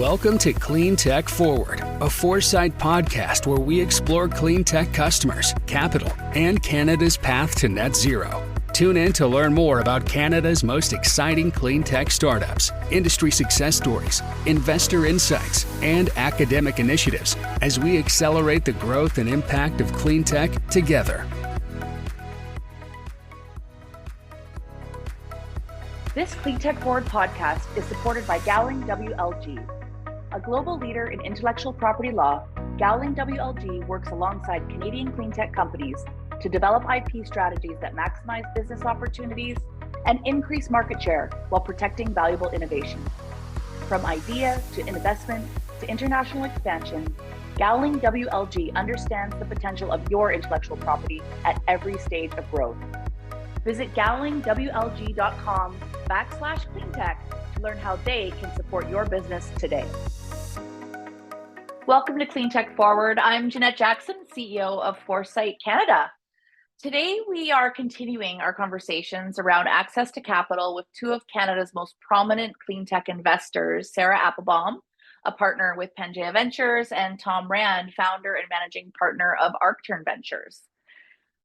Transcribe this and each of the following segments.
Welcome to Cleantech Forward, a Foresight podcast where we explore clean tech customers, capital, and Canada's path to net zero. Tune in to learn more about Canada's most exciting clean tech startups, industry success stories, investor insights, and academic initiatives as we accelerate the growth and impact of clean tech together. This Cleantech Forward podcast is supported by Gowling WLG. A global leader in intellectual property law, Gowling WLG works alongside Canadian clean tech companies to develop IP strategies that maximize business opportunities and increase market share while protecting valuable innovation. From idea to investment to international expansion, Gowling WLG understands the potential of your intellectual property at every stage of growth. Visit gowlingwlg.com/cleantech to learn how they can support your business today. Welcome to Cleantech Forward. I'm Jeanette Jackson, CEO of Foresight Canada. Today, we are continuing our conversations around access to capital with two of Canada's most prominent clean tech investors, Sarah Applebaum, a partner with Pangaea Ventures, and Tom Rand, founder and managing partner of ArcTern Ventures.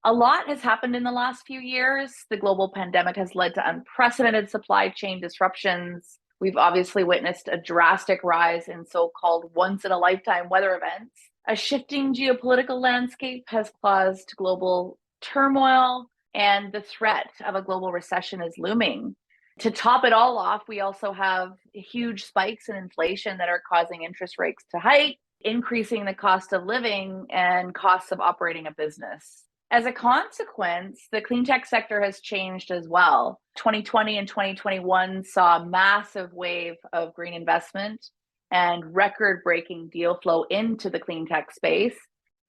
A lot has happened in the last few years. The global pandemic has led to unprecedented supply chain disruptions. We've obviously witnessed a drastic rise in so-called once-in-a-lifetime weather events. A shifting geopolitical landscape has caused global turmoil, and the threat of a global recession is looming. To top it all off, we also have huge spikes in inflation that are causing interest rates to hike, increasing the cost of living and costs of operating a business. As a consequence, the clean tech sector has changed as well. 2020 and 2021 saw a massive wave of green investment and record-breaking deal flow into the clean tech space.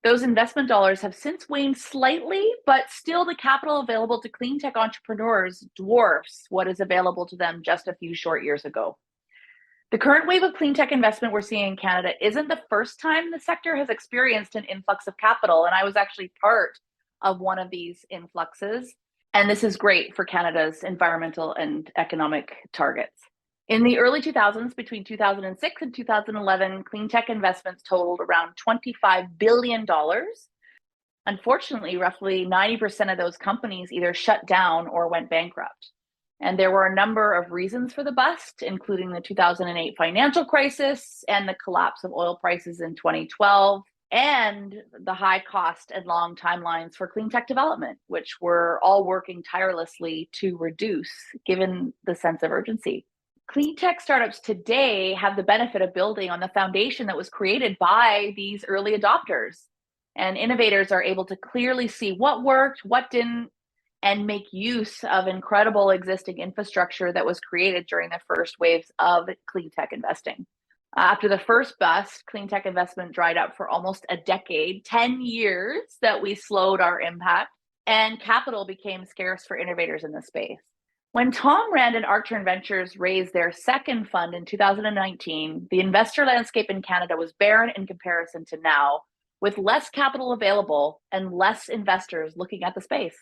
Those investment dollars have since waned slightly, but still the capital available to clean tech entrepreneurs dwarfs what is available to them just a few short years ago. The current wave of clean tech investment we're seeing in Canada isn't the first time the sector has experienced an influx of capital, and I was actually part of one of these influxes. And this is great for Canada's environmental and economic targets. In the early 2000s, between 2006 and 2011, clean tech investments totaled around $25 billion. Unfortunately, roughly 90% of those companies either shut down or went bankrupt. And there were a number of reasons for the bust, including the 2008 financial crisis and the collapse of oil prices in 2012. And the high cost and long timelines for clean tech development, which we're all working tirelessly to reduce, given the sense of urgency. Clean tech startups today have the benefit of building on the foundation that was created by these early adopters. And innovators are able to clearly see what worked, what didn't, and make use of incredible existing infrastructure that was created during the first waves of clean tech investing. After the first bust, clean tech investment dried up for almost a decade, 10 years that we slowed our impact, and capital became scarce for innovators in the space. When Tom Rand and ArcTern Ventures raised their second fund in 2019, the investor landscape in Canada was barren in comparison to now, with less capital available and less investors looking at the space.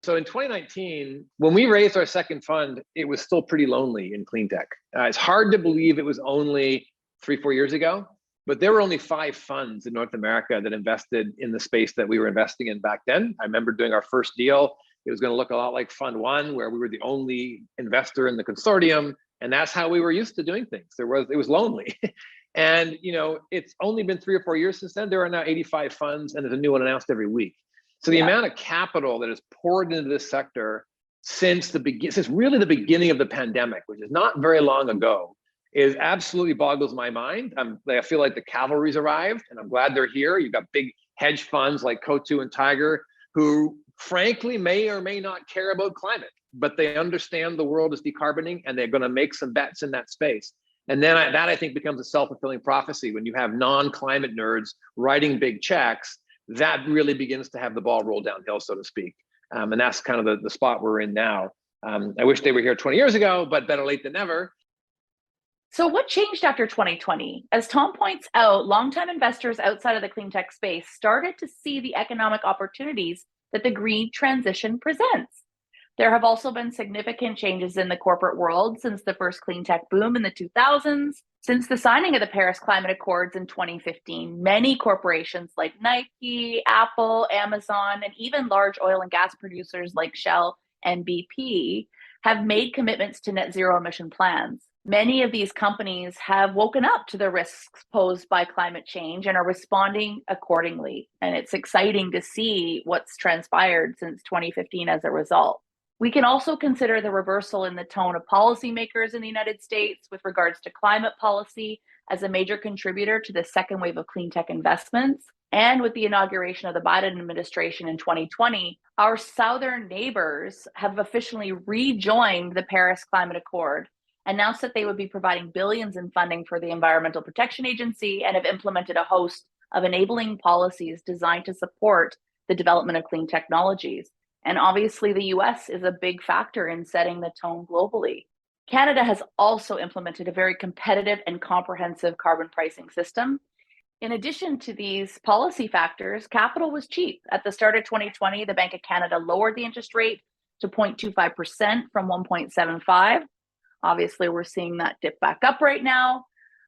So in 2019, when we raised our second fund, it was still pretty lonely in clean tech. It's hard to believe it was only 3-4 years ago, but there were only 5 funds in North America that invested in the space that we were investing in back then. I remember doing our first deal. It was going to look a lot like Fund 1, where we were the only investor in the consortium. And that's how we were used to doing things. It was lonely. And it's only been 3 or 4 years since then. There are now 85 funds, and there's a new one announced every week. So the amount of capital that is poured into this sector since really the beginning of the pandemic, which is not very long ago, is absolutely boggles my mind. I feel like the cavalry's arrived, and I'm glad they're here. You've got big hedge funds like Coatue and Tiger, who frankly may or may not care about climate, but they understand the world is decarboning, and they're going to make some bets in that space. And then that I think becomes a self-fulfilling prophecy when you have non-climate nerds writing big checks. That really begins to have the ball roll downhill, so to speak. And that's kind of the spot we're in now. I wish they were here 20 years ago, but better late than never. So what changed after 2020? As Tom points out, longtime investors outside of the clean tech space started to see the economic opportunities that the green transition presents. There have also been significant changes in the corporate world since the first clean tech boom in the 2000s. Since the signing of the Paris Climate Accords in 2015, many corporations like Nike, Apple, Amazon, and even large oil and gas producers like Shell and BP have made commitments to net zero emission plans. Many of these companies have woken up to the risks posed by climate change and are responding accordingly. And it's exciting to see what's transpired since 2015 as a result. We can also consider the reversal in the tone of policymakers in the United States with regards to climate policy as a major contributor to the second wave of clean tech investments. And with the inauguration of the Biden administration in 2020, our southern neighbors have officially rejoined the Paris Climate Accord, announced that they would be providing billions in funding for the Environmental Protection Agency, and have implemented a host of enabling policies designed to support the development of clean technologies. And obviously, the US is a big factor in setting the tone globally. Canada has also implemented a very competitive and comprehensive carbon pricing system. In addition to these policy factors, capital was cheap. At the start of 2020, the Bank of Canada lowered the interest rate to 0.25% from 1.75%. Obviously, we're seeing that dip back up right now,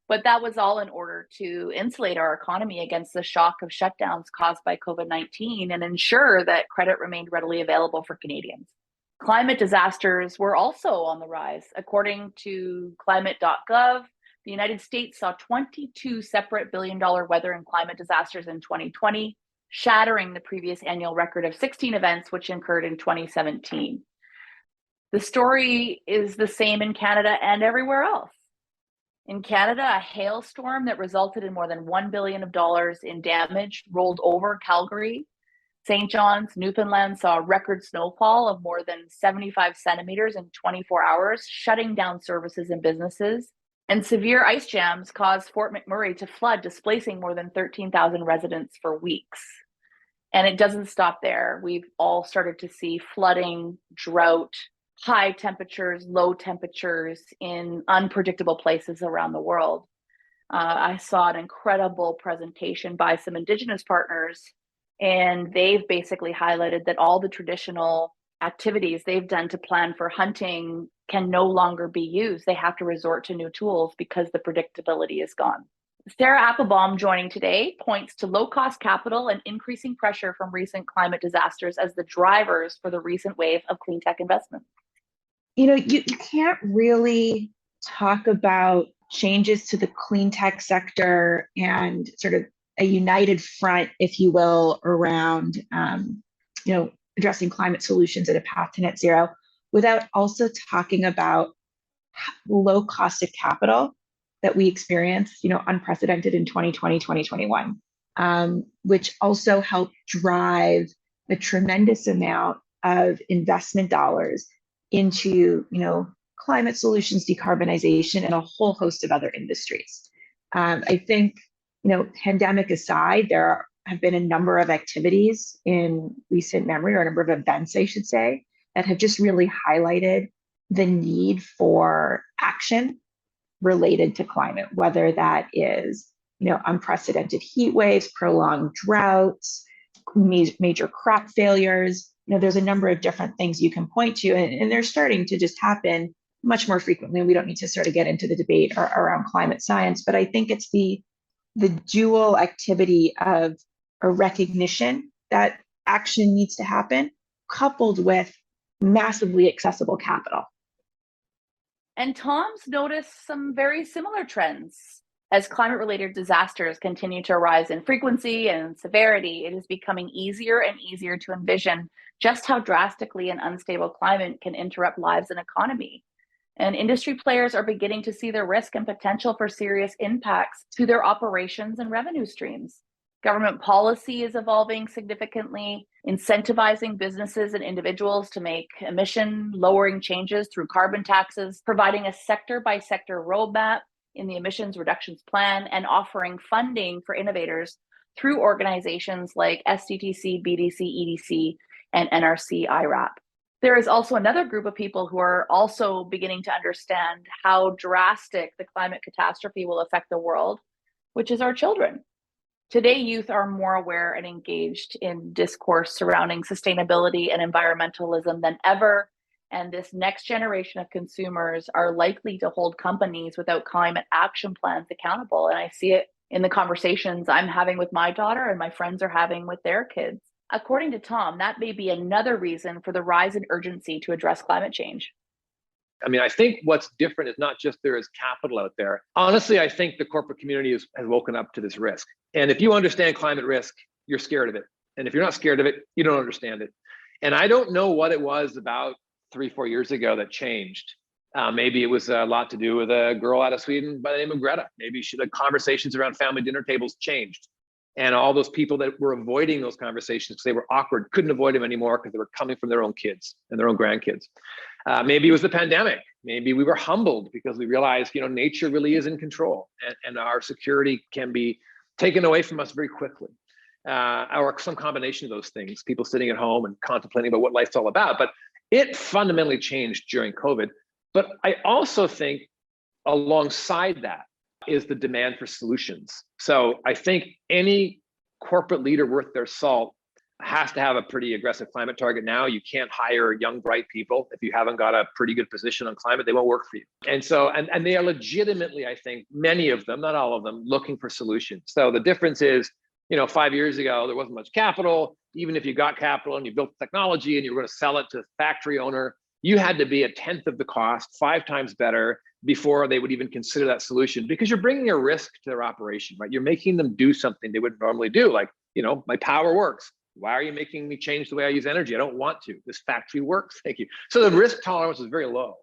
but that was all in order to insulate our economy against the shock of shutdowns caused by COVID-19 and ensure that credit remained readily available for Canadians. Climate disasters were also on the rise. According to climate.gov, the United States saw 22 separate billion-dollar weather and climate disasters in 2020, shattering the previous annual record of 16 events, which occurred in 2017. The story is the same in Canada and everywhere else. In Canada, a hailstorm that resulted in more than $1 billion in damage rolled over Calgary. St. John's, Newfoundland saw a record snowfall of more than 75 centimeters in 24 hours, shutting down services and businesses. And severe ice jams caused Fort McMurray to flood, displacing more than 13,000 residents for weeks. And it doesn't stop there. We've all started to see flooding, drought, high temperatures, low temperatures in unpredictable places around the world. I saw an incredible presentation by some Indigenous partners, and they've basically highlighted that all the traditional activities they've done to plan for hunting can no longer be used. They have to resort to new tools because the predictability is gone. Sarah Applebaum, joining today, points to low-cost capital and increasing pressure from recent climate disasters as the drivers for the recent wave of clean tech investment. You know, you can't really talk about changes to the clean tech sector and sort of a united front, if you will, around addressing climate solutions and a path to net zero without also talking about low cost of capital that we experienced, unprecedented in 2020, 2021, which also helped drive a tremendous amount of investment dollars into, climate solutions, decarbonization, and a whole host of other industries. I think, pandemic aside, there have been a number of activities in recent memory, or a number of events, I should say, that have just really highlighted the need for action related to climate, whether that is, unprecedented heat waves, prolonged droughts, major crop failures. There's a number of different things you can point to, and they're starting to just happen much more frequently. We don't need to sort of get into the debate around climate science, but I think it's the dual activity of a recognition that action needs to happen, coupled with massively accessible capital. And Tom's noticed some very similar trends. As climate-related disasters continue to rise in frequency and severity, it is becoming easier and easier to envision just how drastically an unstable climate can interrupt lives and economy. And industry players are beginning to see the risk and potential for serious impacts to their operations and revenue streams. Government policy is evolving significantly, incentivizing businesses and individuals to make emission-lowering changes through carbon taxes, providing a sector-by-sector roadmap in the emissions reductions plan, and offering funding for innovators through organizations like SDTC, BDC, EDC, and NRC IRAP. There is also another group of people who are also beginning to understand how drastic the climate catastrophe will affect the world, which is our children. Today, youth are more aware and engaged in discourse surrounding sustainability and environmentalism than ever, And this next generation of consumers are likely to hold companies without climate action plans accountable. And I see it in the conversations I'm having with my daughter and my friends are having with their kids. According to Tom, that may be another reason for the rise in urgency to address climate change. I mean, I think what's different is not just there is capital out there. Honestly, I think the corporate community has woken up to this risk. And if you understand climate risk, you're scared of it. And if you're not scared of it, you don't understand it. And I don't know what it was about 3-4 years ago that changed. Maybe it was a lot to do with a girl out of Sweden by the name of Greta. Maybe the conversations around family dinner tables changed. And all those people that were avoiding those conversations because they were awkward, couldn't avoid them anymore because they were coming from their own kids and their own grandkids. Maybe it was the pandemic. Maybe we were humbled because we realized, nature really is in control and our security can be taken away from us very quickly. Or some combination of those things, people sitting at home and contemplating about what life's all about. But it fundamentally changed during COVID. But I also think alongside that is the demand for solutions. So I think any corporate leader worth their salt has to have a pretty aggressive climate target now. You can't hire young, bright people. If you haven't got a pretty good position on climate, they won't work for you. And so, and they are legitimately, I think, many of them, not all of them, looking for solutions. So the difference is, 5 years ago, there wasn't much capital. Even if you got capital and you built technology and you were going to sell it to the factory owner, you had to be 1/10 of the cost, 5 times better before they would even consider that solution, because you're bringing a risk to their operation, right? You're making them do something they wouldn't normally do. Like, my power works. Why are you making me change the way I use energy? I don't want to. This factory works. Thank you. So the risk tolerance is very low.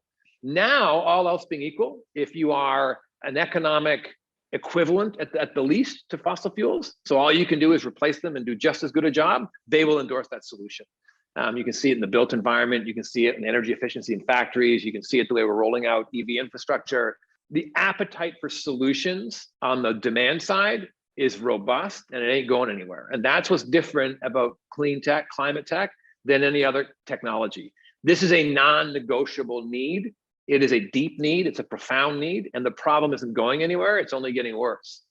Now, all else being equal, if you are an economic equivalent at the least to fossil fuels, so all you can do is replace them and do just as good a job, they will endorse that solution. You can see it in the built environment. You can see it in energy efficiency in factories. You can see it the way we're rolling out EV infrastructure. The appetite for solutions on the demand side is robust and it ain't going anywhere. And that's what's different about clean tech, climate tech, than any other technology. This is a non-negotiable need. It is a deep need. It's a profound need. And the problem isn't going anywhere. It's only getting worse.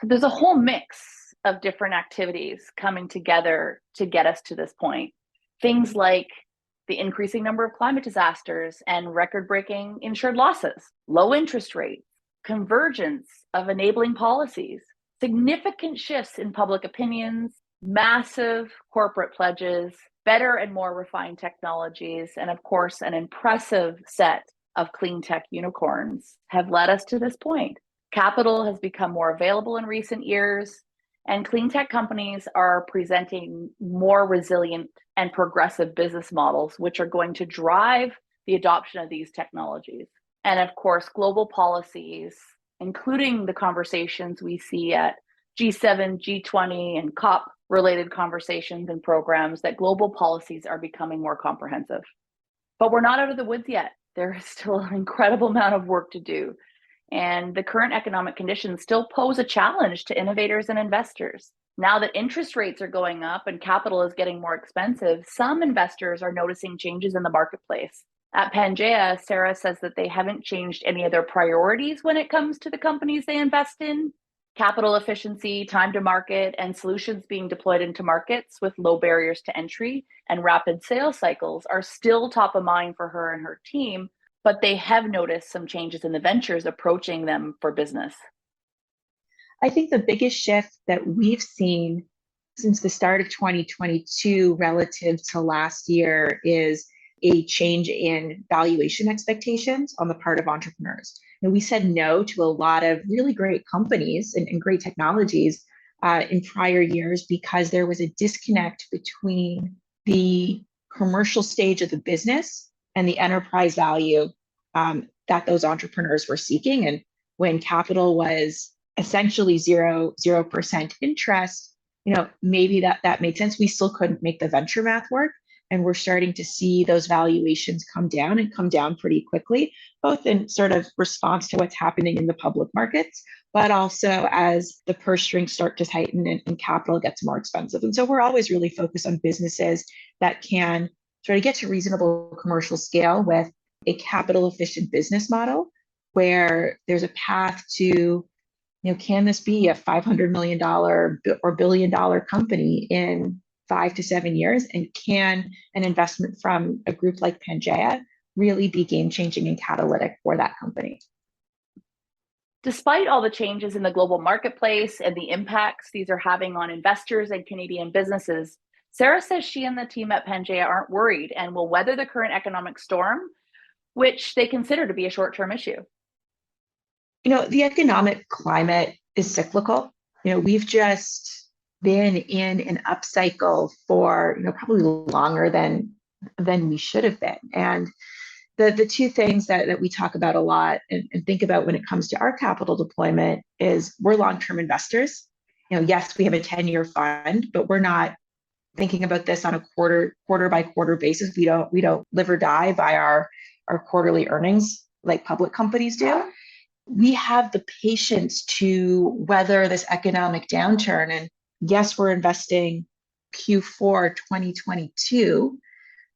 There's a whole mix of different activities coming together to get us to this point. Things like the increasing number of climate disasters and record-breaking insured losses, low interest rates, convergence of enabling policies, significant shifts in public opinions, massive corporate pledges, better and more refined technologies, and of course, an impressive set of clean tech unicorns have led us to this point. Capital has become more available in recent years, and clean tech companies are presenting more resilient and progressive business models, which are going to drive the adoption of these technologies. And of course, global policies, including the conversations we see at G7, G20, and COP related conversations and programs, that global policies are becoming more comprehensive. But we're not out of the woods yet. There is still an incredible amount of work to do. And the current economic conditions still pose a challenge to innovators and investors. Now that interest rates are going up and capital is getting more expensive, some investors are noticing changes in the marketplace. At Pangaea, Sarah says that they haven't changed any of their priorities when it comes to the companies they invest in. Capital efficiency, time to market, and solutions being deployed into markets with low barriers to entry and rapid sales cycles are still top of mind for her and her team, but they have noticed some changes in the ventures approaching them for business. I think the biggest shift that we've seen since the start of 2022 relative to last year is a change in valuation expectations on the part of entrepreneurs. And we said no to a lot of really great companies and great technologies in prior years because there was a disconnect between the commercial stage of the business and the enterprise value that those entrepreneurs were seeking. And when capital was essentially 0% interest, maybe that made sense. We still couldn't make the venture math work. And we're starting to see those valuations come down pretty quickly, both in sort of response to what's happening in the public markets, but also as the purse strings start to tighten and capital gets more expensive. And so we're always really focused on businesses that can sort of get to reasonable commercial scale with a capital efficient business model where there's a path to, can this be a $500 million or $1 billion company in 5 to 7 years? And can an investment from a group like Pangaea really be game-changing and catalytic for that company? Despite all the changes in the global marketplace and the impacts these are having on investors and Canadian businesses, Sarah says she and the team at Pangaea aren't worried and will weather the current economic storm, which they consider to be a short-term issue. The economic climate is cyclical. We've just been in an upcycle for, probably longer than we should have been. And the two things that we talk about a lot and think about when it comes to our capital deployment is we're long-term investors. Yes, we have a 10-year fund, but we're not thinking about this on a quarter by quarter basis. We don't live or die by our quarterly earnings like public companies do. We have the patience to weather this economic downturn. And yes, we're investing Q4 2022,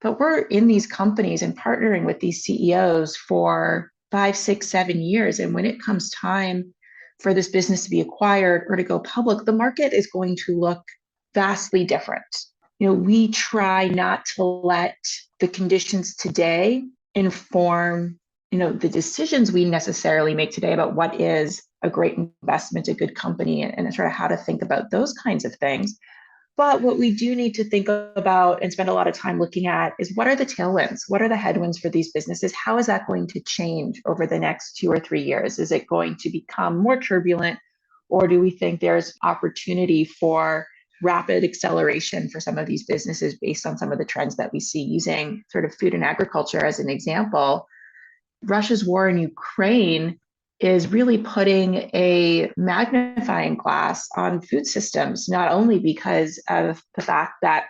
but we're in these companies and partnering with these CEOs for 5, 6, 7 years. And when it comes time for this business to be acquired or to go public, the market is going to look vastly different. We try not to let the conditions today inform, the decisions we necessarily make today about what is a great investment, a good company, and sort of how to think about those kinds of things. But what we do need to think about and spend a lot of time looking at is what are the tailwinds? What are the headwinds for these businesses? How is that going to change over the next 2 or 3 years? Is it going to become more turbulent, or do we think there's opportunity for rapid acceleration for some of these businesses based on some of the trends that we see? Using sort of food and agriculture as an example, Russia's war in Ukraine is really putting a magnifying glass on food systems, not only because of the fact that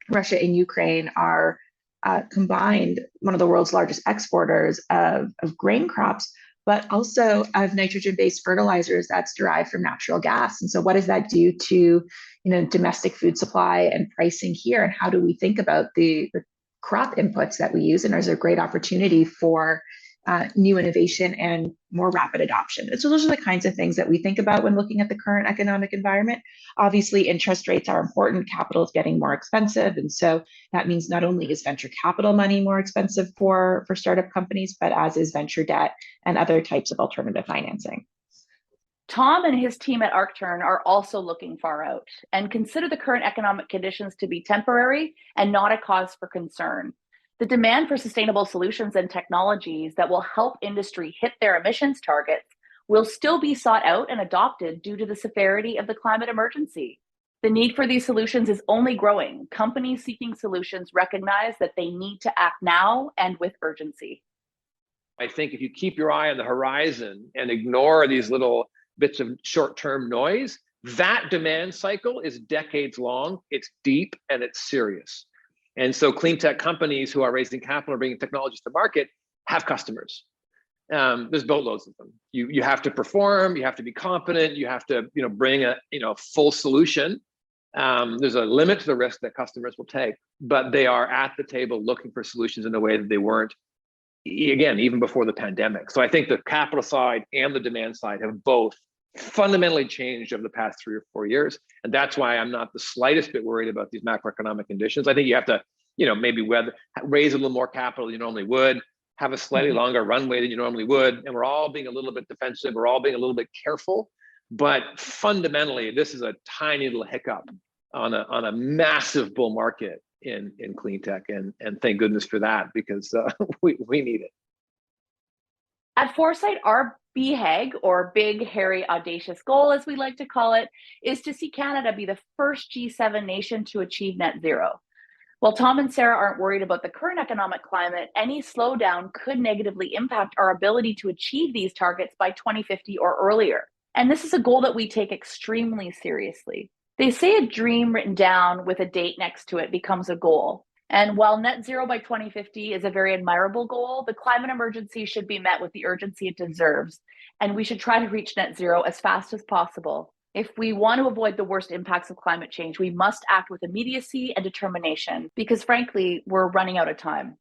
Russia and Ukraine are combined one of the world's largest exporters of grain crops, but also of nitrogen-based fertilizers that's derived from natural gas. And so what does that do to domestic food supply and pricing here? And how do we think about the crop inputs that we use? And there's a great opportunity for new innovation and more rapid adoption. And so those are the kinds of things that we think about when looking at the current economic environment. Obviously, interest rates are important. Capital is getting more expensive. And so that means not only is venture capital money more expensive for startup companies, but as is venture debt and other types of alternative financing. Tom and his team at ArcTern are also looking far out and consider the current economic conditions to be temporary and not a cause for concern. The demand for sustainable solutions and technologies that will help industry hit their emissions targets will still be sought out and adopted due to the severity of the climate emergency. The need for these solutions is only growing. Companies seeking solutions recognize that they need to act now and with urgency. I think if you keep your eye on the horizon and ignore these little bits of short-term noise, that demand cycle is decades long, it's deep, and it's serious. And so clean tech companies who are raising capital or bringing technologies to market have customers. There's boatloads of them. You have to perform, you have to be competent, you have to bring a full solution. There's a limit to the risk that customers will take, but they are at the table looking for solutions in a way that they weren't, again, even before the pandemic. So I think the capital side and the demand side have both fundamentally changed over the past 3 or 4 years. And that's why I'm not the slightest bit worried about these macroeconomic conditions. I think you have to, maybe raise a little more capital than you normally would, have a slightly longer runway than you normally would. And we're all being a little bit defensive. We're all being a little bit careful. But fundamentally, this is a tiny little hiccup on a massive bull market in clean tech. And thank goodness for that, because we need it. At Foresight, our BHAG, or Big, Hairy, Audacious Goal, as we like to call it, is to see Canada be the first G7 nation to achieve net zero. While Tom and Sarah aren't worried about the current economic climate, any slowdown could negatively impact our ability to achieve these targets by 2050 or earlier. And this is a goal that we take extremely seriously. They say a dream written down with a date next to it becomes a goal. And while net zero by 2050 is a very admirable goal, the climate emergency should be met with the urgency it deserves. And we should try to reach net zero as fast as possible. If we want to avoid the worst impacts of climate change, we must act with immediacy and determination, because frankly, we're running out of time.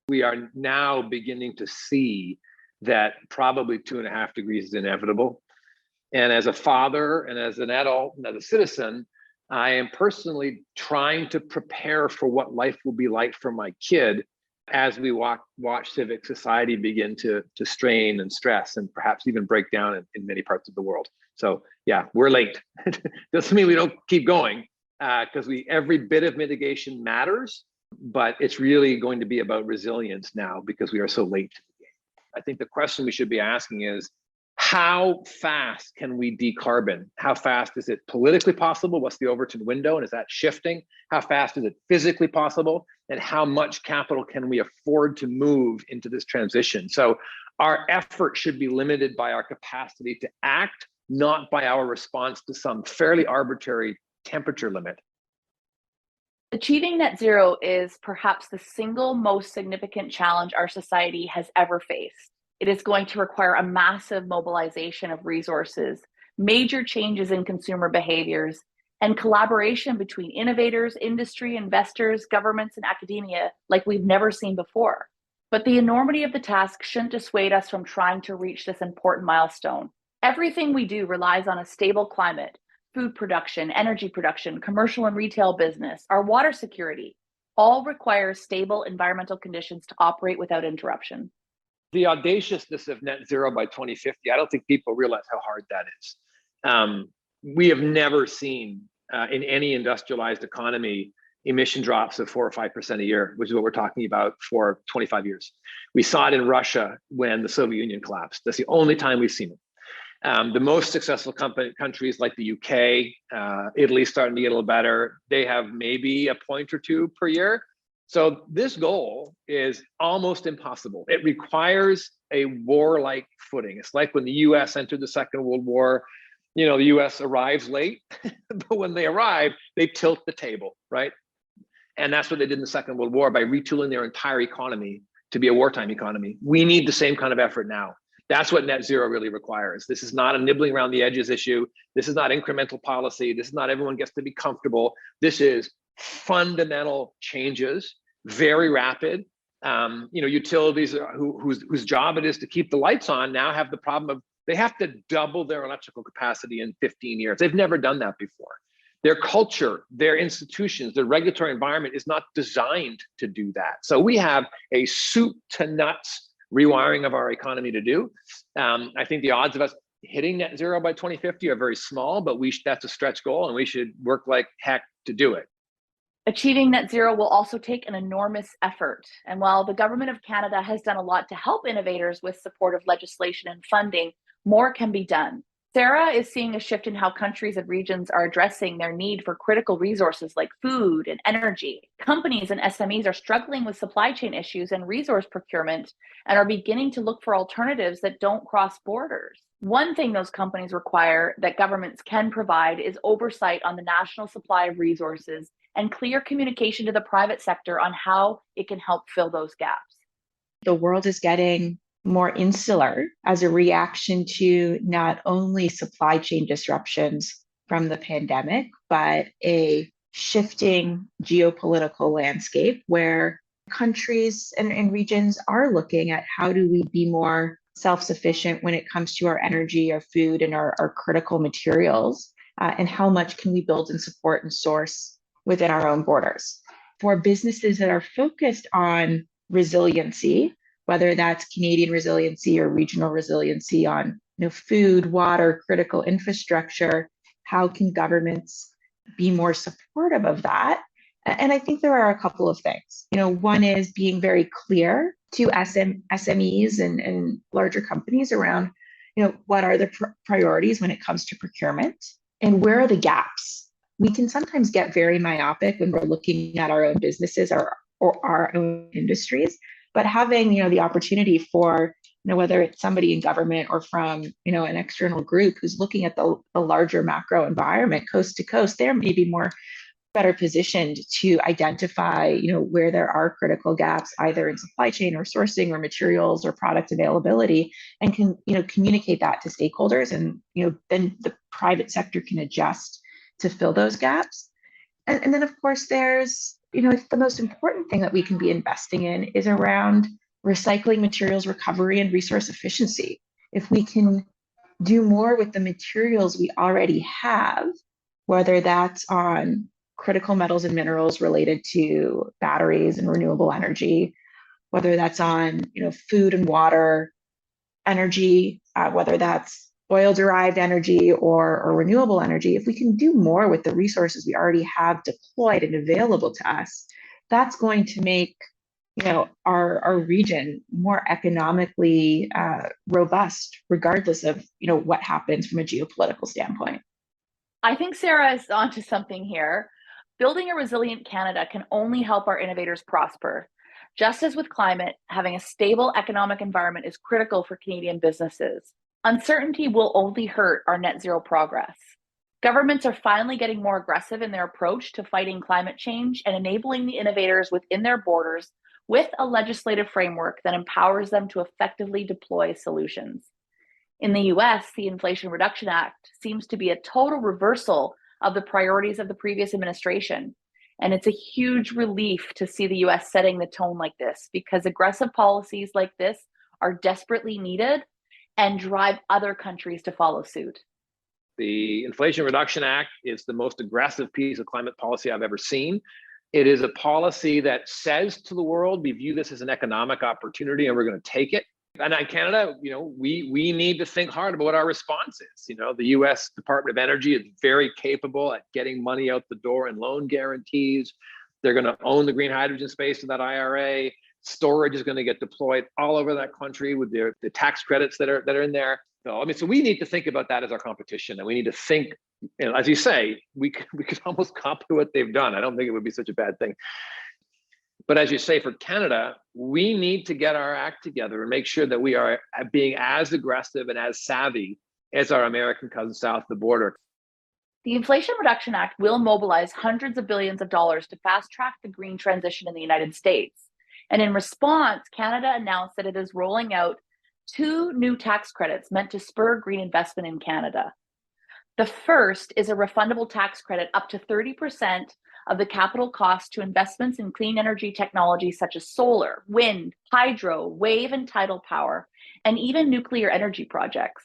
We are now beginning to see that probably 2.5 degrees is inevitable. And as a father and as an adult and as a citizen, I am personally trying to prepare for what life will be like for my kid as we watch civic society begin to strain and stress and perhaps even break down in many parts of the world. So yeah, we're late. Doesn't mean we don't keep going, because every bit of mitigation matters, but it's really going to be about resilience now because we are so late to the game. I think the question we should be asking is, how fast can we decarbon? How fast is it politically possible? What's the Overton window, and is that shifting? How fast is it physically possible? And how much capital can we afford to move into this transition? So our effort should be limited by our capacity to act, not by our response to some fairly arbitrary temperature limit. Achieving net zero is perhaps the single most significant challenge our society has ever faced. It is going to require a massive mobilization of resources, major changes in consumer behaviors, and collaboration between innovators, industry, investors, governments, and academia like we've never seen before. But the enormity of the task shouldn't dissuade us from trying to reach this important milestone. Everything we do relies on a stable climate, food production, energy production, commercial and retail business, our water security, all require stable environmental conditions to operate without interruption. The audaciousness of net zero by 2050, I don't think people realize how hard that is. We have never seen in any industrialized economy emission drops of 4 or 5% a year, which is what we're talking about for 25 years. We saw it in Russia when the Soviet Union collapsed. That's the only time we've seen it. The most successful countries like the UK, Italy starting to get a little better. They have maybe a point or two per year. So this goal is almost impossible. It requires a warlike footing. It's like when the US entered the Second World War, the US arrives late, but when they arrive, they tilt the table, right? And that's what they did in the Second World War by retooling their entire economy to be a wartime economy. We need the same kind of effort now. That's what net zero really requires. This is not a nibbling around the edges issue. This is not incremental policy. This is not everyone gets to be comfortable. This is fundamental changes, very rapid. Utilities whose job it is to keep the lights on now have the problem of they have to double their electrical capacity in 15 years. They've never done that before. Their culture, their institutions, their regulatory environment is not designed to do that. So we have a soup to nuts rewiring of our economy to do. I think the odds of us hitting net zero by 2050 are very small, but that's a stretch goal and we should work like heck to do it. Achieving net zero will also take an enormous effort. And while the government of Canada has done a lot to help innovators with supportive legislation and funding, more can be done. Sarah is seeing a shift in how countries and regions are addressing their need for critical resources like food and energy. Companies and SMEs are struggling with supply chain issues and resource procurement and are beginning to look for alternatives that don't cross borders. One thing those companies require that governments can provide is oversight on the national supply of resources and clear communication to the private sector on how it can help fill those gaps. The world is getting more insular as a reaction to not only supply chain disruptions from the pandemic, but a shifting geopolitical landscape where countries and regions are looking at how do we be more self-sufficient when it comes to our energy, our food, and our critical materials, and how much can we build and support and source within our own borders. For businesses that are focused on resiliency, whether that's Canadian resiliency or regional resiliency on food, water, critical infrastructure, how can governments be more supportive of that? And I think there are a couple of things. One is being very clear to SMEs and larger companies around, what are the priorities when it comes to procurement and where are the gaps? We can sometimes get very myopic when we're looking at our own businesses or our own industries. But having, the opportunity for, whether it's somebody in government or from, an external group who's looking at the larger macro environment coast to coast, they're maybe better positioned to identify, where there are critical gaps, either in supply chain or sourcing or materials or product availability, and can, communicate that to stakeholders. And, then the private sector can adjust to fill those gaps. And then, of course, there's, the most important thing that we can be investing in is around recycling, materials recovery, and resource efficiency. If we can do more with the materials we already have, whether that's on critical metals and minerals related to batteries and renewable energy, whether that's on food and water, energy, whether that's oil-derived energy or renewable energy. If we can do more with the resources we already have deployed and available to us, that's going to make our region more economically robust, regardless of what happens from a geopolitical standpoint. I think Sarah is onto something here. Building a resilient Canada can only help our innovators prosper. Just as with climate, having a stable economic environment is critical for Canadian businesses. Uncertainty will only hurt our net zero progress. Governments are finally getting more aggressive in their approach to fighting climate change and enabling the innovators within their borders with a legislative framework that empowers them to effectively deploy solutions. In the US, the Inflation Reduction Act seems to be a total reversal of the priorities of the previous administration. And it's a huge relief to see the US setting the tone like this, because aggressive policies like this are desperately needed and drive other countries to follow suit. The Inflation Reduction Act is the most aggressive piece of climate policy I've ever seen. It is a policy that says to the world, we view this as an economic opportunity and we're going to take it. And in Canada, we need to think hard about what our response is. The US Department of Energy is very capable at getting money out the door and loan guarantees. They're going to own the green hydrogen space in that IRA. Storage is going to get deployed all over that country with the tax credits that are in there. So we need to think about that as our competition, and we need to think, as you say, we could almost copy what they've done. I don't think it would be such a bad thing. But as you say, for Canada, we need to get our act together and make sure that we are being as aggressive and as savvy as our American cousins south of the border. The Inflation Reduction Act will mobilize hundreds of billions of dollars to fast track the green transition in the United States. And in response, Canada announced that it is rolling out 2 new tax credits meant to spur green investment in Canada. The first is a refundable tax credit up to 30% of the capital cost to investments in clean energy technology such as solar, wind, hydro, wave and tidal power, and even nuclear energy projects.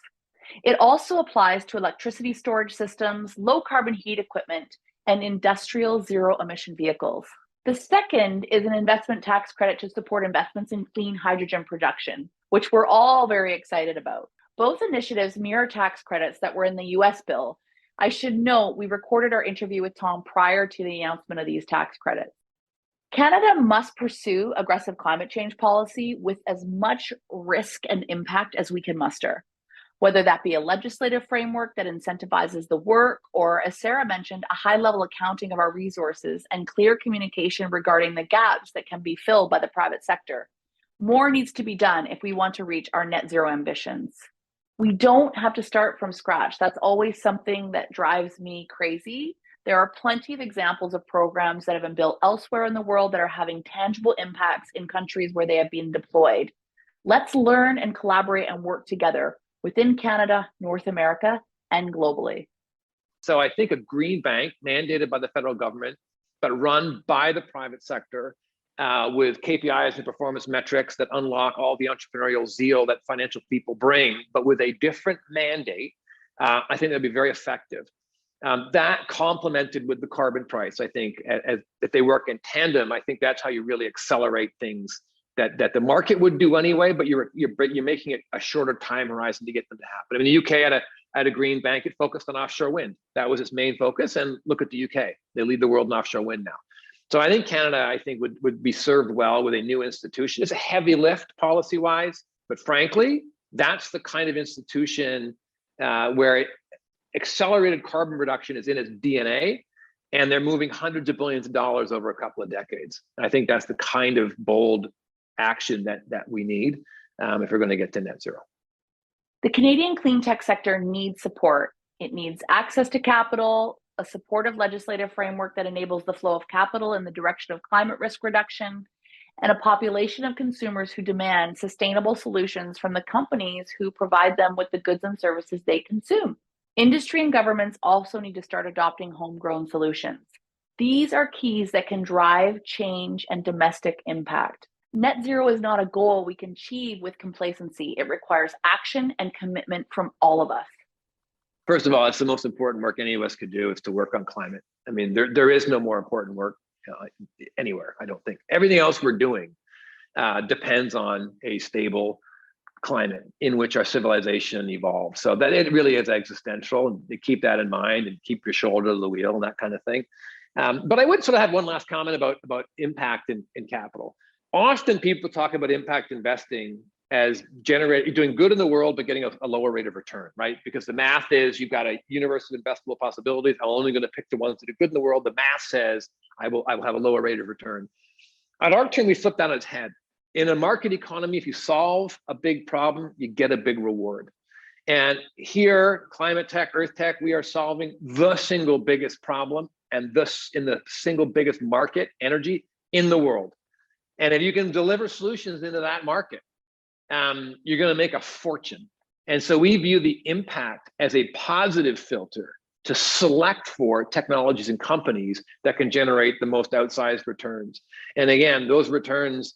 It also applies to electricity storage systems, low carbon heat equipment, and industrial zero emission vehicles. The second is an investment tax credit to support investments in clean hydrogen production, which we're all very excited about. Both initiatives mirror tax credits that were in the US bill. I should note we recorded our interview with Tom prior to the announcement of these tax credits. Canada must pursue aggressive climate change policy with as much risk and impact as we can muster, whether that be a legislative framework that incentivizes the work, or, as Sarah mentioned, a high-level accounting of our resources and clear communication regarding the gaps that can be filled by the private sector. More needs to be done if we want to reach our net zero ambitions. We don't have to start from scratch. That's always something that drives me crazy. There are plenty of examples of programs that have been built elsewhere in the world that are having tangible impacts in countries where they have been deployed. Let's learn and collaborate and work together within Canada, North America, and globally. So I think a green bank mandated by the federal government, but run by the private sector, with KPIs and performance metrics that unlock all the entrepreneurial zeal that financial people bring, but with a different mandate, I think that'd be very effective. That complemented with the carbon price, I think, if they work in tandem, I think that's how you really accelerate things that the market would do anyway, but you're making it a shorter time horizon to get them to happen. I mean, the UK had a green bank. It focused on offshore wind. That was its main focus. And look at the UK. They lead the world in offshore wind now. So I think Canada, would be served well with a new institution. It's a heavy lift policy-wise, but frankly, that's the kind of institution where accelerated carbon reduction is in its DNA, and they're moving hundreds of billions of dollars over a couple of decades. And I think that's the kind of bold action that we need if we're going to get to net zero. The Canadian clean tech sector needs support. It needs access to capital, a supportive legislative framework that enables the flow of capital in the direction of climate risk reduction, and a population of consumers who demand sustainable solutions from the companies who provide them with the goods and services they consume. Industry and governments also need to start adopting homegrown solutions. These are keys that can drive change and domestic impact. Net zero is not a goal we can achieve with complacency. It requires action and commitment from all of us. First of all, it's the most important work any of us could do is to work on climate. I mean, there is no more important work anywhere, I don't think. Everything else we're doing depends on a stable climate in which our civilization evolves. So that it really is existential, and to keep that in mind and keep your shoulder to the wheel and that kind of thing. But I would sort of have one last comment about impact in capital. Often people talk about impact investing as doing good in the world, but getting a lower rate of return, right? Because the math is you've got a universe of investable possibilities. I'm only going to pick the ones that are good in the world. The math says I will have a lower rate of return. At ArcTern, we flip that on its head. In a market economy, if you solve a big problem, you get a big reward. And here, climate tech, earth tech, we are solving the single biggest problem and thus in the single biggest market, energy, in the world. And if you can deliver solutions into that market, you're going to make a fortune. And so we view the impact as a positive filter to select for technologies and companies that can generate the most outsized returns. And again, those returns,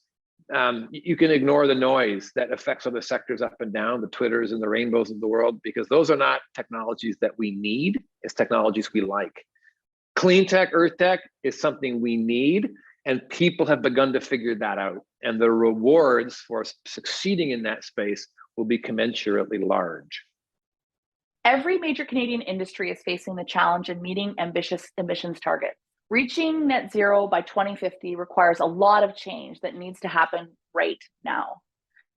you can ignore the noise that affects other sectors up and down, the Twitters and the rainbows of the world, because those are not technologies that we need. It's technologies we like. Clean tech, earth tech is something we need, and people have begun to figure that out. And the rewards for succeeding in that space will be commensurately large. Every major Canadian industry is facing the challenge of meeting ambitious emissions targets. Reaching net zero by 2050 requires a lot of change that needs to happen right now.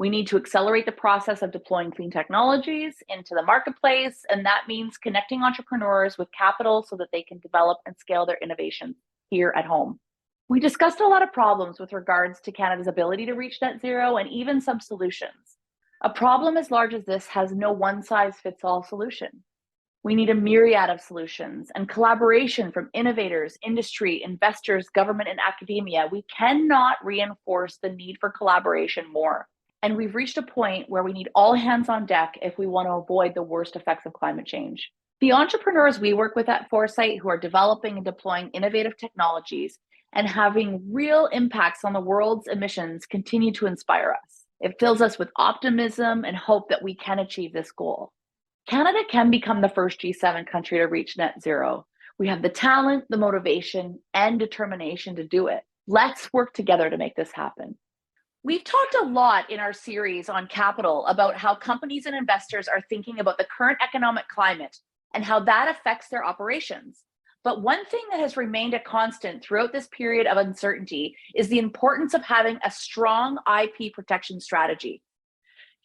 We need to accelerate the process of deploying clean technologies into the marketplace, and that means connecting entrepreneurs with capital so that they can develop and scale their innovations here at home. We discussed a lot of problems with regards to Canada's ability to reach net zero and even some solutions. A problem as large as this has no one-size-fits-all solution. We need a myriad of solutions and collaboration from innovators, industry, investors, government, and academia. We cannot reinforce the need for collaboration more. And we've reached a point where we need all hands on deck if we want to avoid the worst effects of climate change. The entrepreneurs we work with at Foresight who are developing and deploying innovative technologies and having real impacts on the world's emissions continue to inspire us. It fills us with optimism and hope that we can achieve this goal. Canada can become the first G7 country to reach net zero. We have the talent, the motivation, and determination to do it. Let's work together to make this happen. We've talked a lot in our series on capital about how companies and investors are thinking about the current economic climate and how that affects their operations. But one thing that has remained a constant throughout this period of uncertainty is the importance of having a strong IP protection strategy.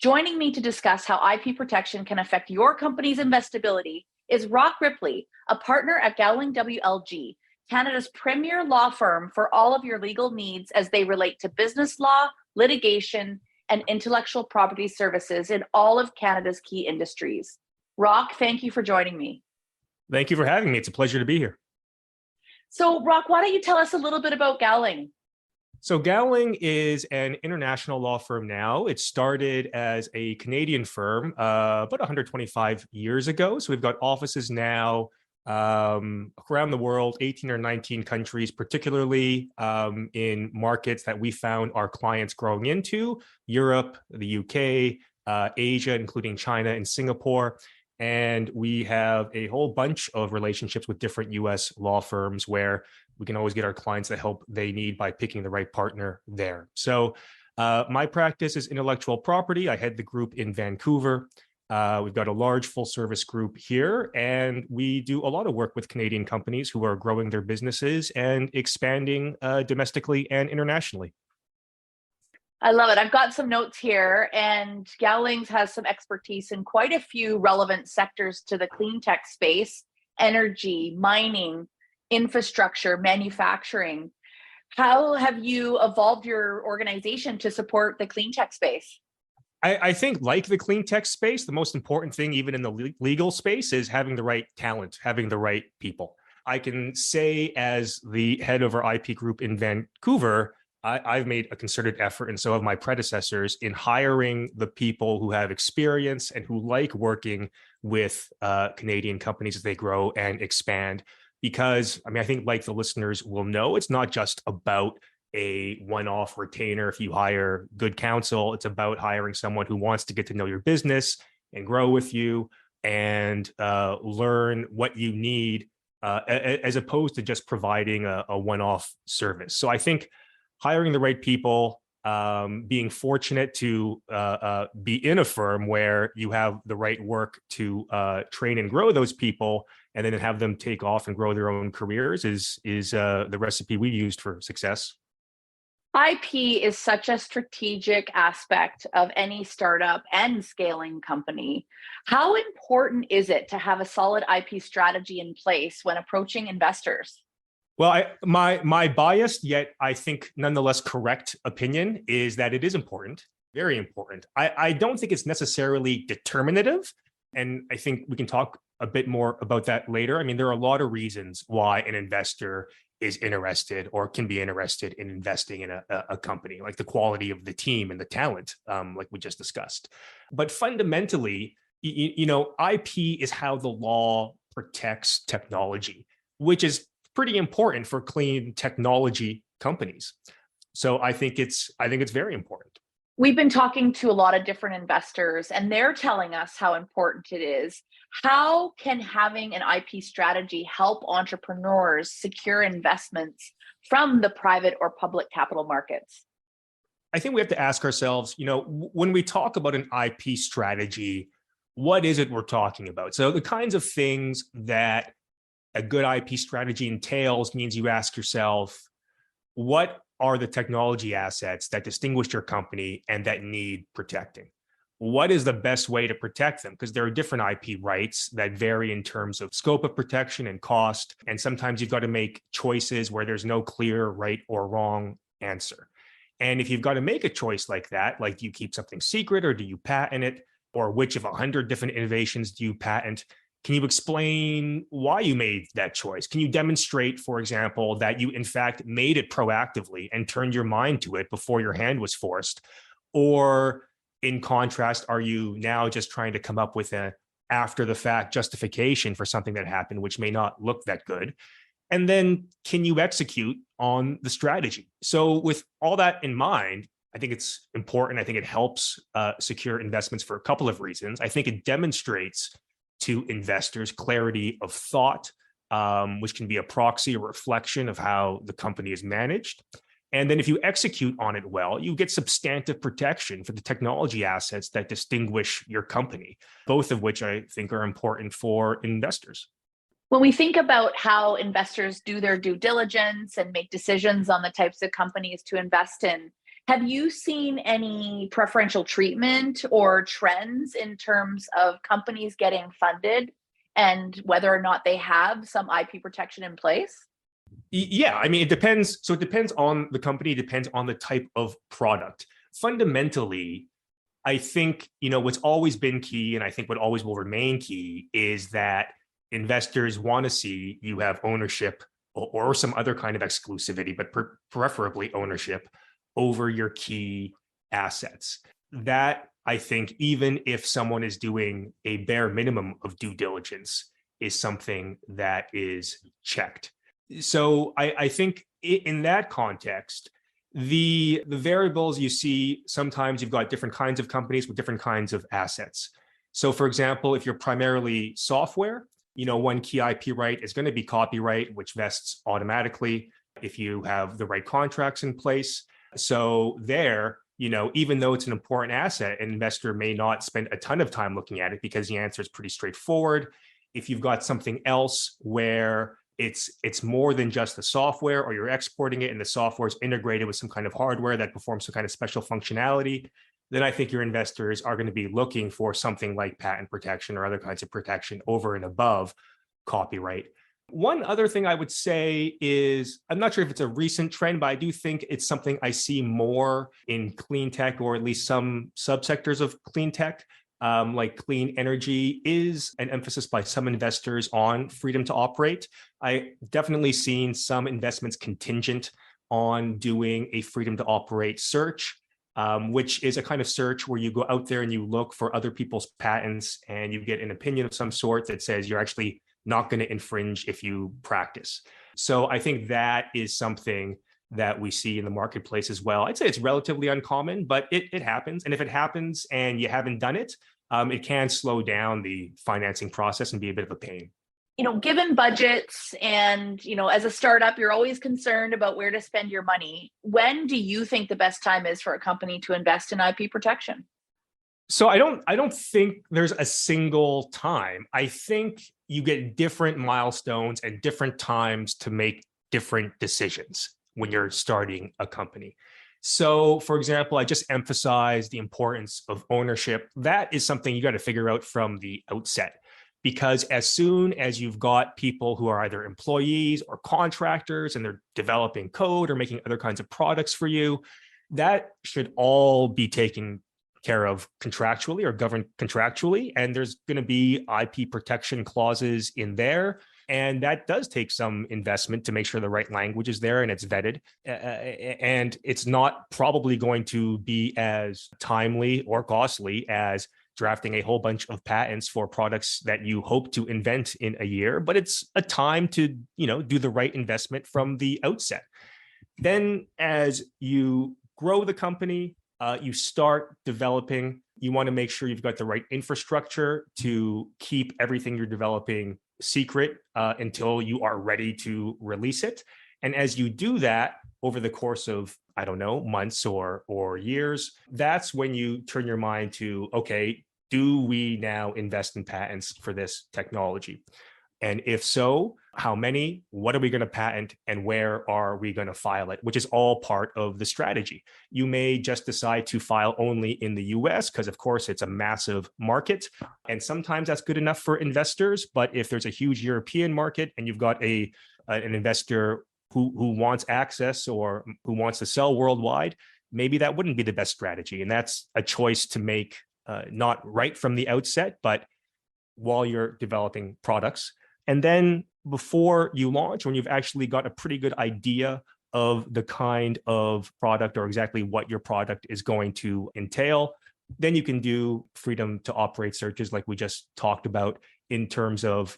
Joining me to discuss how IP protection can affect your company's investability is Roch Ripley, a partner at Gowling WLG, Canada's premier law firm for all of your legal needs as they relate to business law, litigation, and intellectual property services in all of Canada's key industries. Roch, thank you for joining me. Thank you for having me. It's a pleasure to be here. So, Roch, why don't you tell us a little bit about Gowling? So Gowling is an international law firm now. It started as a Canadian firm about 125 years ago. So we've got offices now around the world, 18 or 19 countries, particularly in markets that we found our clients growing into: Europe, the UK, Asia, including China and Singapore. And we have a whole bunch of relationships with different US law firms where we can always get our clients the help they need by picking the right partner there. So my practice is intellectual property. I head the group in Vancouver. We've got a large full service group here, and we do a lot of work with Canadian companies who are growing their businesses and expanding domestically and internationally. I love it. I've got some notes here, and Gowling's has some expertise in quite a few relevant sectors to the clean tech space: energy, mining, infrastructure, manufacturing. How have you evolved your organization to support the clean tech space? I think, like the clean tech space, the most important thing, even in the legal space, is having the right talent, having the right people. I can say, as the head of our IP group in Vancouver, I've made a concerted effort, and so have my predecessors, in hiring the people who have experience and who like working with Canadian companies as they grow and expand. Because, I think like the listeners will know, it's not just about a one-off retainer if you hire good counsel. It's about hiring someone who wants to get to know your business and grow with you, and learn what you need as opposed to just providing a one-off service. So I think hiring the right people, being fortunate to be in a firm where you have the right work to train and grow those people, and then have them take off and grow their own careers is the recipe we used for success. IP is such a strategic aspect of any startup and scaling company. How important is it to have a solid IP strategy in place when approaching investors? Well, my biased yet I think nonetheless correct opinion is that it is important, very important. I don't think it's necessarily determinative, and I think we can talk a bit more about that later. I mean, there are a lot of reasons why an investor is interested or can be interested in investing in a company, like the quality of the team and the talent, like we just discussed. But fundamentally, IP is how the law protects technology, which is pretty important for clean technology companies. So I think it's very important. We've been talking to a lot of different investors, and they're telling us how important it is. How can having an IP strategy help entrepreneurs secure investments from the private or public capital markets? I think we have to ask ourselves, when we talk about an IP strategy, what is it we're talking about? So the kinds of things that a good IP strategy entails means you ask yourself, what are the technology assets that distinguish your company and that need protecting? What is the best way to protect them? Because there are different IP rights that vary in terms of scope of protection and cost. And sometimes you've got to make choices where there's no clear right or wrong answer. And if you've got to make a choice like that, like do you keep something secret or do you patent it? Or which of 100 different innovations do you patent? Can you explain why you made that choice? Can you demonstrate, for example, that you in fact made it proactively and turned your mind to it before your hand was forced? Or in contrast, are you now just trying to come up with an after the fact justification for something that happened, which may not look that good? And then can you execute on the strategy? So with all that in mind, I think it's important. I think it helps secure investments for a couple of reasons. I think it demonstrates to investors clarity of thought, which can be a proxy or reflection of how the company is managed. And then if you execute on it well, you get substantive protection for the technology assets that distinguish your company, both of which I think are important for investors. When we think about how investors do their due diligence and make decisions on the types of companies to invest in, have you seen any preferential treatment or trends in terms of companies getting funded and whether or not they have some IP protection in place? Yeah, I mean, it depends. So it depends on the company, it depends on the type of product. Fundamentally, I think, what's always been key, and I think what always will remain key, is that investors want to see you have ownership or some other kind of exclusivity, but preferably ownership over your key assets. That, I think, even if someone is doing a bare minimum of due diligence, is something that is checked. So I think in that context, the variables you see, sometimes you've got different kinds of companies with different kinds of assets. So for example, if you're primarily software, one key IP right is going to be copyright, which vests automatically if you have the right contracts in place. So there, even though it's an important asset, an investor may not spend a ton of time looking at it because the answer is pretty straightforward. If you've got something else where it's more than just the software, or you're exporting it and the software is integrated with some kind of hardware that performs some kind of special functionality, then I think your investors are going to be looking for something like patent protection or other kinds of protection over and above copyright. One other thing I would say is, I'm not sure if it's a recent trend, but I do think it's something I see more in clean tech, or at least some subsectors of clean tech, like clean energy, is an emphasis by some investors on freedom to operate. I definitely seen some investments contingent on doing a freedom to operate search, which is a kind of search where you go out there and you look for other people's patents and you get an opinion of some sort that says you're actually not going to infringe if you practice. So I think that is something that we see in the marketplace as well. I'd say it's relatively uncommon, but it happens. And if it happens and you haven't done it, it can slow down the financing process and be a bit of a pain. Given budgets and, as a startup, you're always concerned about where to spend your money. When do you think the best time is for a company to invest in IP protection? So I don't think there's a single time. I think you get different milestones and different times to make different decisions when you're starting a company. So, for example, I just emphasized the importance of ownership. That is something you got to figure out from the outset, because as soon as you've got people who are either employees or contractors and they're developing code or making other kinds of products for you, that should all be taken care of contractually or governed contractually. And there's going to be IP protection clauses in there. And that does take some investment to make sure the right language is there and it's vetted. And it's not probably going to be as timely or costly as drafting a whole bunch of patents for products that you hope to invent in a year, but it's a time to, do the right investment from the outset. Then as you grow the company, you start developing, you want to make sure you've got the right infrastructure to keep everything you're developing secret until you are ready to release it. And as you do that over the course of, months or years, that's when you turn your mind to, okay, do we now invest in patents for this technology? And if so, how many? What are we going to patent and where are we going to file it? Which is all part of the strategy. You may just decide to file only in the US because, of course, it's a massive market. And sometimes that's good enough for investors. But if there's a huge European market and you've got an investor who wants access or who wants to sell worldwide, maybe that wouldn't be the best strategy. And that's a choice to make, not right from the outset, but while you're developing products. And then before you launch, when you've actually got a pretty good idea of the kind of product or exactly what your product is going to entail, then you can do freedom to operate searches like we just talked about in terms of,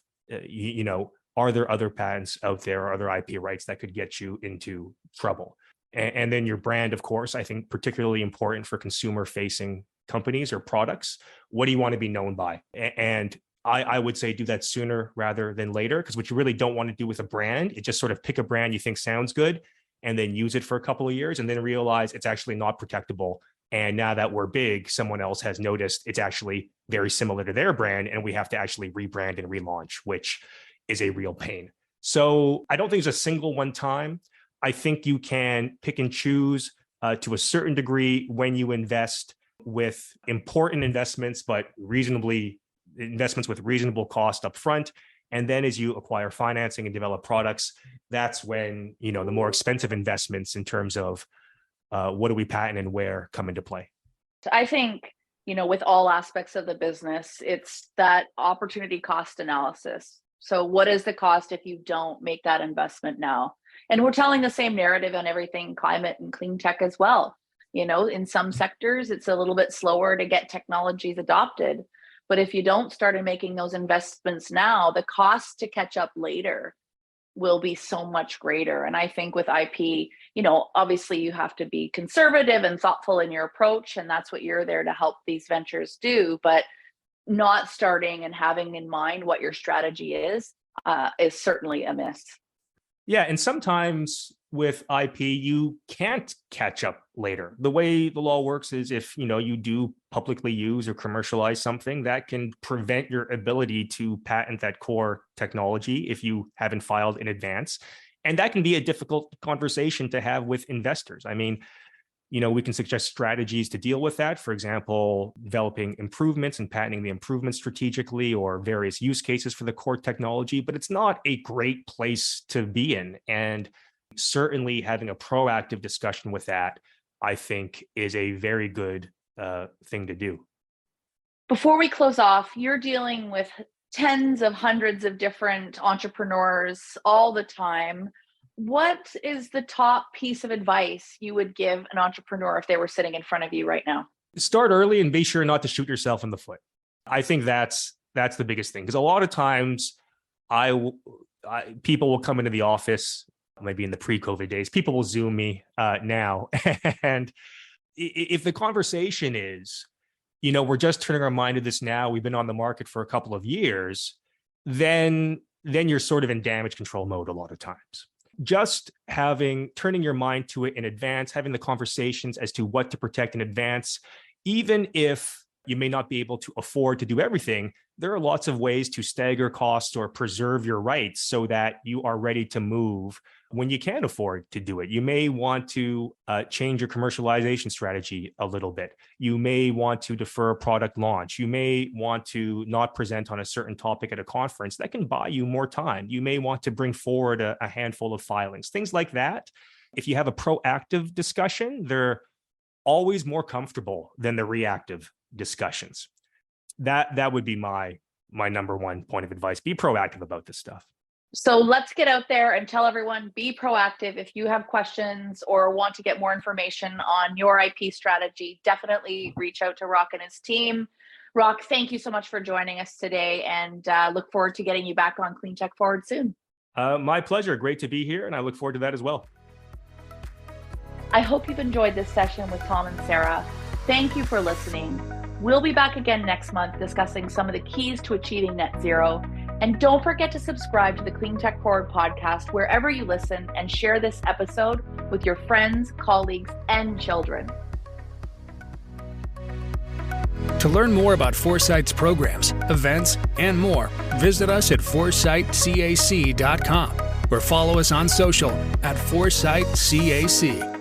are there other patents out there or other IP rights that could get you into trouble? And then your brand, of course, I think particularly important for consumer-facing companies or products. What do you want to be known by? And I would say do that sooner rather than later, because what you really don't want to do with a brand is just sort of pick a brand you think sounds good and then use it for a couple of years and then realize it's actually not protectable. And now that we're big, someone else has noticed it's actually very similar to their brand and we have to actually rebrand and relaunch, which is a real pain. So I don't think there's a single one time. I think you can pick and choose to a certain degree when you invest with important investments, but investments with reasonable cost up front. And then as you acquire financing and develop products, that's when, the more expensive investments in terms of what do we patent and where come into play. I think, with all aspects of the business, it's that opportunity cost analysis. So what is the cost if you don't make that investment now? And we're telling the same narrative on everything climate and clean tech as well. In some sectors, it's a little bit slower to get technologies adopted. But if you don't start making those investments now, the cost to catch up later will be so much greater. And I think with IP, obviously you have to be conservative and thoughtful in your approach. And that's what you're there to help these ventures do. But not starting and having in mind what your strategy is certainly a miss. Yeah. And sometimes with IP, you can't catch up later. The way the law works is if, you do publicly use or commercialize something, that can prevent your ability to patent that core technology if you haven't filed in advance. And that can be a difficult conversation to have with investors. I mean, we can suggest strategies to deal with that. For example, developing improvements and patenting the improvements strategically or various use cases for the core technology, but it's not a great place to be in. And certainly having a proactive discussion with that, I think, is a very good thing to do. Before we close off, you're dealing with tens of hundreds of different entrepreneurs all the time. What is the top piece of advice you would give an entrepreneur if they were sitting in front of you right now? Start early and be sure not to shoot yourself in the foot. I think that's the biggest thing, because a lot of times people will come into the office, maybe in the pre-COVID days, people will Zoom me now. And if the conversation is, we're just turning our mind to this now, we've been on the market for a couple of years, then you're sort of in damage control mode a lot of times. Just turning your mind to it in advance, having the conversations as to what to protect in advance, even if you may not be able to afford to do everything, there are lots of ways to stagger costs or preserve your rights so that you are ready to move when you can afford to do it. You may want to change your commercialization strategy a little bit. You may want to defer a product launch. You may want to not present on a certain topic at a conference. That can buy you more time. You may want to bring forward a handful of filings, things like that. If you have a proactive discussion, they're always more comfortable than the reactive discussions. That would be my number one point of advice. Be proactive about this stuff. So let's get out there and tell everyone, be proactive. If you have questions or want to get more information on your IP strategy, definitely reach out to Roch and his team. Roch, thank you so much for joining us today, and look forward to getting you back on Cleantech Forward soon. My pleasure. Great to be here, and I look forward to that as well. I hope you've enjoyed this session with Tom and Sarah. Thank you for listening. We'll be back again next month discussing some of the keys to achieving net zero. And don't forget to subscribe to the Cleantech Forward podcast wherever you listen, and share this episode with your friends, colleagues, and children. To learn more about Foresight's programs, events, and more, visit us at foresightcac.com or follow us on social at Foresight CAC.